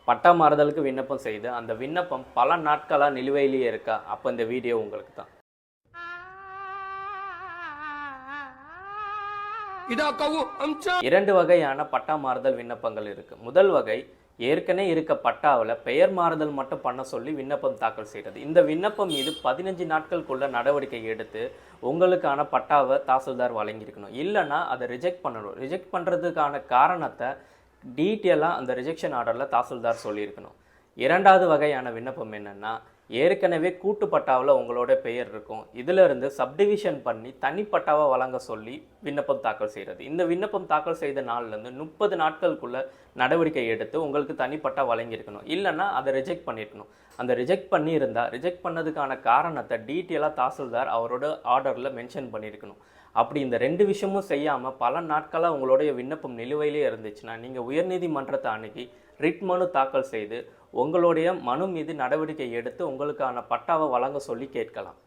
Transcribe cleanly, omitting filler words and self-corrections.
பட்டா மாறுதலுக்கு விண்ணப்பம் செய்து அந்த விண்ணப்பம் பல நாட்களாக நிலுவையிலேயே இருக்கா? அப்போ இந்த வீடியோ உங்களுக்கு தான். இரண்டு வகையான பட்டா மாறுதல் விண்ணப்பங்கள் இருக்கு. முதல் வகை, ஏற்கனவே இருக்க பட்டாவில் பெயர் மாறுதல் மட்டும் பண்ண சொல்லி விண்ணப்பம் தாக்கல் செய்கிறது. இந்த விண்ணப்பம் மீது 15 நாட்களுக்குள்ள நடவடிக்கை எடுத்து உங்களுக்கான பட்டாவை தாசில்தார் வழங்கியிருக்கணும். இல்லைன்னா அதை ரிஜெக்ட் பண்ணணும். ரிஜெக்ட் பண்ணுறதுக்கான காரணத்தை டீட்டெயிலாக அந்த ரிஜெக்ஷன் ஆர்டரில் தாசில்தார் சொல்லியிருக்கணும். இரண்டாவது வகையான விண்ணப்பம் என்னென்னா, ஏற்கனவே கூட்டு பட்டாவில் உங்களோட பெயர் இருக்கும், இதிலிருந்து சப்டிவிஷன் பண்ணி தனிப்பட்டாவை வழங்க சொல்லி விண்ணப்பம் தாக்கல் செய்கிறது. இந்த விண்ணப்பம் தாக்கல் செய்த நாள்லேருந்து 30 நாட்களுக்குள்ள நடவடிக்கை எடுத்து உங்களுக்கு தனிப்பட்டா வழங்கியிருக்கணும். இல்லைன்னா அதை ரிஜெக்ட் பண்ணியிருக்கணும். அந்த ரிஜெக்ட் பண்ணியிருந்தால் ரிஜெக்ட் பண்ணதுக்கான காரணத்தை டீட்டெயிலாக தாசில்தார் அவரோட ஆர்டரில் மென்ஷன் பண்ணியிருக்கணும். அப்படி இந்த 2 விஷயமும் செய்யாமல் பல நாட்களாக உங்களுடைய விண்ணப்பம் நிலுவையிலே இருந்துச்சுன்னா நீங்கள் உயர்நீதிமன்றத்தை அணுகி ரிட் மனு தாக்கல் செய்து உங்களுடைய மனு மீது நடவடிக்கை எடுத்து உங்களுக்கான பட்டாவை வழங்க சொல்லி கேட்கலாம்.